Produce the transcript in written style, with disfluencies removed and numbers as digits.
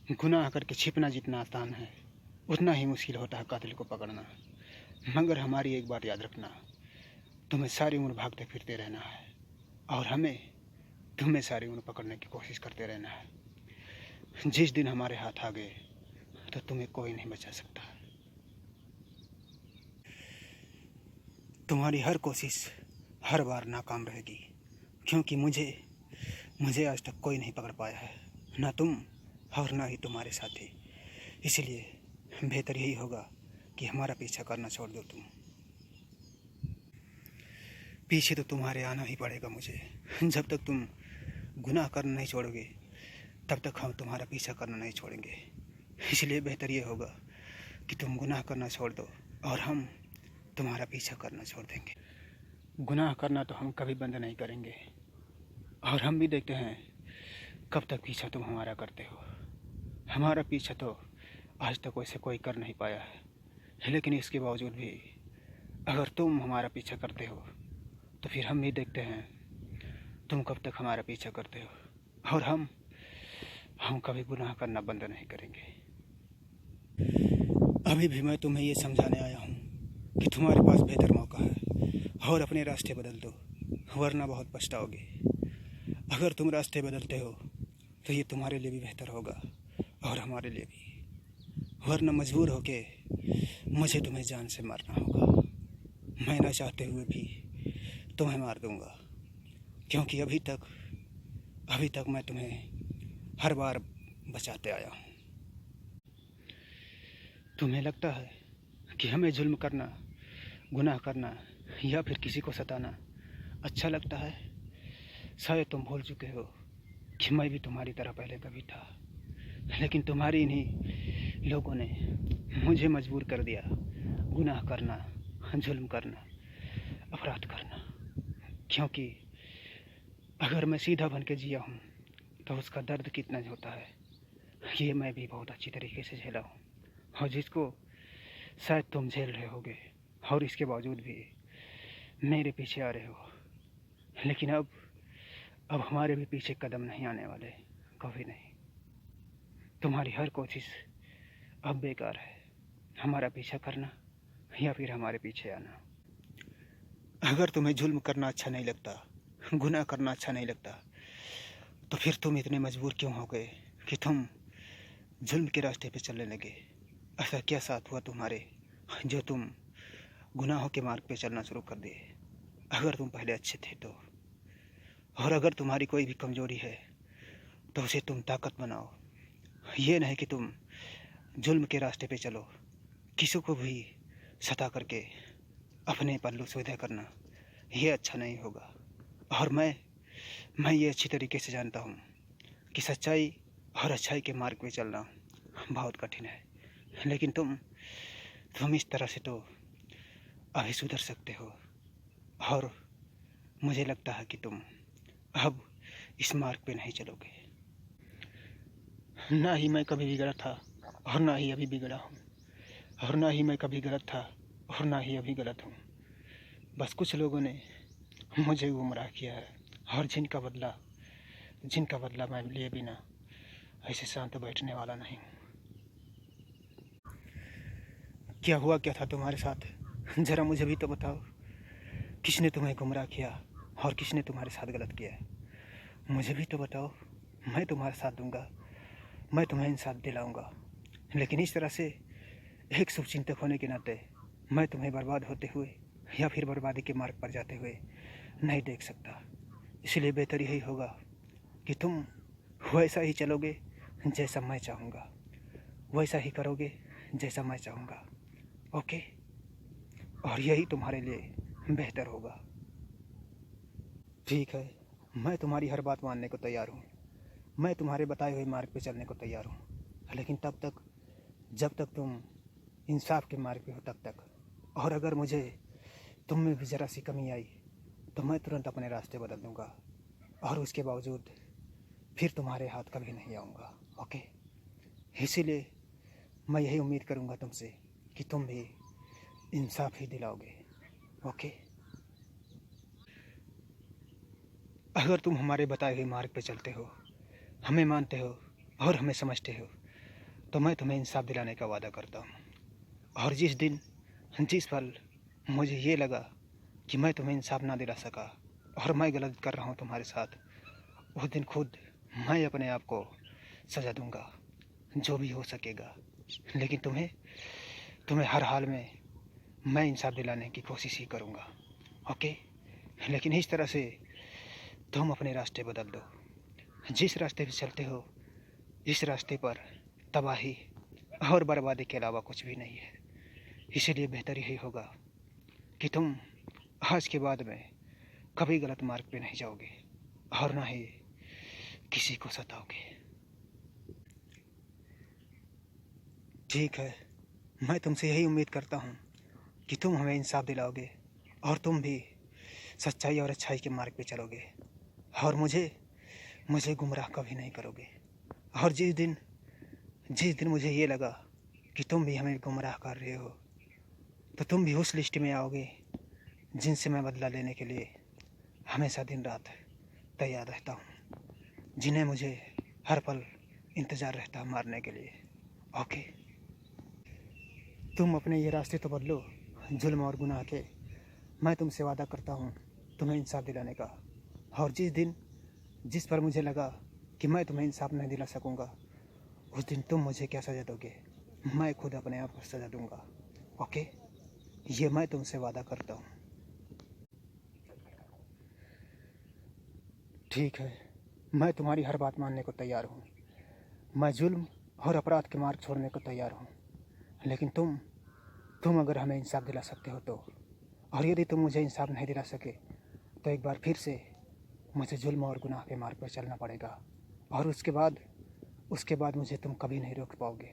गुनाह करके छिपना जितना आसान है, उतना ही मुश्किल होता है कातिल को पकड़ना। मगर हमारी एक बात याद रखना, तुम्हें सारी उम्र भागते फिरते रहना है और हमें तुम्हें सारी उम्र पकड़ने की कोशिश करते रहना है। जिस दिन हमारे हाथ आ गए तो तुम्हें कोई नहीं बचा सकता। तुम्हारी हर कोशिश हर बार नाकाम रहेगी, क्योंकि मुझे आज तक कोई नहीं पकड़ पाया है, ना तुम और ना ही तुम्हारे साथी। इसलिए बेहतर यही होगा कि हमारा पीछा करना छोड़ दो तुम। पीछे तो तुम्हारे आना ही पड़ेगा मुझे। जब तक तुम गुनाह करना नहीं छोड़ोगे तब तक हम तुम्हारा पीछा करना नहीं छोड़ेंगे। इसलिए बेहतर ये होगा कि तुम गुनाह करना छोड़ दो और हम तुम्हारा पीछा करना छोड़ देंगे। गुनाह करना तो हम कभी बंद नहीं करेंगे और हम भी देखते हैं कब तक पीछा तुम हमारा करते हो। हमारा पीछा तो आज तक वैसे कोई कर नहीं पाया है, लेकिन इसके बावजूद भी अगर तुम हमारा पीछा करते हो तो फिर हम भी देखते हैं तुम कब तक हमारा पीछा करते हो और हम कभी गुनाह करना बंद नहीं करेंगे। अभी भी मैं तुम्हें ये समझाने आया हूँ कि तुम्हारे पास बेहतर मौका है और अपने रास्ते बदल दो, वरना बहुत पछताओगे। अगर तुम रास्ते बदलते हो तो ये तुम्हारे लिए भी बेहतर होगा और हमारे लिए भी, वरना मजबूर होके मुझे तुम्हें जान से मारना होगा। मैं ना चाहते हुए भी तुम्हें मार दूंगा, क्योंकि अभी तक मैं तुम्हें हर बार बचाते आया हूँ। तुम्हें लगता है कि हमें जुल्म करना, गुनाह करना या फिर किसी को सताना अच्छा लगता है। शायद तुम भूल चुके हो कि मैं भी तुम्हारी तरह पहले कभी था, लेकिन तुम्हारी इन्हीं लोगों ने मुझे मजबूर कर दिया गुनाह करना, जुल्म करना, अपराध करना। क्योंकि अगर मैं सीधा बन के जिया हूँ तो उसका दर्द कितना होता है ये मैं भी बहुत अच्छी तरीके से झेला हूँ, और जिसको शायद तुम झेल रहे होगे और इसके बावजूद भी मेरे पीछे आ रहे हो। लेकिन अब हमारे भी पीछे कदम नहीं आने वाले, कभी नहीं। तुम्हारी हर कोशिश अब बेकार है, हमारा पीछा करना या फिर हमारे पीछे आना। अगर तुम्हें जुल्म करना अच्छा नहीं लगता, गुनाह करना अच्छा नहीं लगता, तो फिर तुम इतने मजबूर क्यों हो गए कि तुम जुल्म के रास्ते पे चलने लगे? ऐसा क्या साथ हुआ तुम्हारे जो तुम गुनाहों के मार्ग पे चलना शुरू कर दिए? अगर तुम पहले अच्छे थे तो, और अगर तुम्हारी कोई भी कमजोरी है तो उसे तुम ताकत बनाओ। ये नहीं कि तुम जुल्म के रास्ते पे चलो, किसी को भी सता करके अपने पल्लू सीधे करना, ये अच्छा नहीं होगा। और मैं ये अच्छी तरीके से जानता हूँ कि सच्चाई और अच्छाई के मार्ग पे चलना बहुत कठिन है, लेकिन तुम इस तरह से तो अभी सुधर सकते हो, और मुझे लगता है कि तुम अब इस मार्ग पे नहीं चलोगे। ना ही मैं कभी बिगड़ा था और ना ही अभी बिगड़ा हूँ, और ना ही मैं कभी गलत था और ना ही अभी गलत हूँ। बस कुछ लोगों ने मुझे गुमराह किया है, और जिनका बदला मैं लिए बिना ऐसे शांत बैठने वाला नहीं हूँ। क्या हुआ क्या था तुम्हारे साथ, ज़रा मुझे भी तो बताओ। किसने तुम्हें गुमराह किया और किसने तुम्हारे साथ गलत किया है? मुझे भी तो बताओ, मैं तुम्हारा साथ दूंगा, मैं तुम्हें इंसाफ दिलाऊंगा। लेकिन इस तरह से एक शुभचिंतक होने के नाते मैं तुम्हें बर्बाद होते हुए या फिर बर्बादी के मार्ग पर जाते हुए नहीं देख सकता। इसलिए बेहतर यही होगा कि तुम वैसा ही चलोगे जैसा मैं चाहूँगा, वैसा ही करोगे जैसा मैं चाहूँगा। ओके? और यही तुम्हारे लिए बेहतर होगा। ठीक है, मैं तुम्हारी हर बात मानने को तैयार हूँ, मैं तुम्हारे बताए हुए मार्ग पे चलने को तैयार हूँ, लेकिन तब तक जब तक तुम इंसाफ के मार्ग पे हो तब तक। और अगर मुझे तुम में भी ज़रा सी कमी आई तो मैं तुरंत अपने रास्ते बदल दूँगा, और उसके बावजूद फिर तुम्हारे हाथ कभी नहीं आऊँगा। ओके? इसीलिए मैं यही उम्मीद करूँगा तुमसे कि तुम भी इंसाफ ही दिलाओगे। ओके? अगर तुम हमारे बताए हुए मार्ग पे चलते हो, हमें मानते हो और हमें समझते हो, तो मैं तुम्हें इंसाफ दिलाने का वादा करता हूँ। और जिस दिन, जिस पल मुझे ये लगा कि मैं तुम्हें इंसाफ ना दिला सका और मैं गलत कर रहा हूँ तुम्हारे साथ, उस दिन खुद मैं अपने आप को सज़ा दूंगा, जो भी हो सकेगा। लेकिन तुम्हें तुम्हें हर हाल में मैं इंसाफ दिलाने की कोशिश ही करूँगा, ओके। लेकिन इस तरह से तुम अपने रास्ते बदल दो। जिस रास्ते पे चलते हो, इस रास्ते पर तबाही और बर्बादी के अलावा कुछ भी नहीं है। इसीलिए बेहतर यही होगा कि तुम आज के बाद में कभी गलत मार्ग पे नहीं जाओगे और ना ही किसी को सताओगे। ठीक है, मैं तुमसे यही उम्मीद करता हूँ कि तुम हमें इंसाफ दिलाओगे और तुम भी सच्चाई और अच्छाई के मार्ग पे चलोगे और मुझे मुझे गुमराह कभी नहीं करोगे। और जिस दिन मुझे ये लगा कि तुम भी हमें गुमराह कर रहे हो, तो तुम भी उस लिस्ट में आओगे जिनसे मैं बदला लेने के लिए हमेशा दिन रात तैयार रहता हूँ, जिन्हें मुझे हर पल इंतज़ार रहता है मारने के लिए, ओके। तुम अपने ये रास्ते तो बदलो जुल्म और गुनाह के। मैं तुमसे वादा करता हूँ तुम्हें इंसाफ दिलाने का। और जिस पर मुझे लगा कि मैं तुम्हें इंसाफ नहीं दिला सकूँगा, उस दिन तुम मुझे क्या सज़ा दोगे, मैं खुद अपने आप को सज़ा दूँगा, ओके। ये मैं तुमसे वादा करता हूँ। ठीक है, मैं तुम्हारी हर बात मानने को तैयार हूँ। मैं जुल्म और अपराध के मार्ग छोड़ने को तैयार हूँ। लेकिन तुम अगर हमें इंसाफ दिला सकते हो तो, और यदि तुम मुझे इंसाफ नहीं दिला सके तो एक बार फिर से मुझे जुल्म और गुनाह के मार्ग पर चलना पड़ेगा। और उसके बाद मुझे तुम कभी नहीं रोक पाओगे।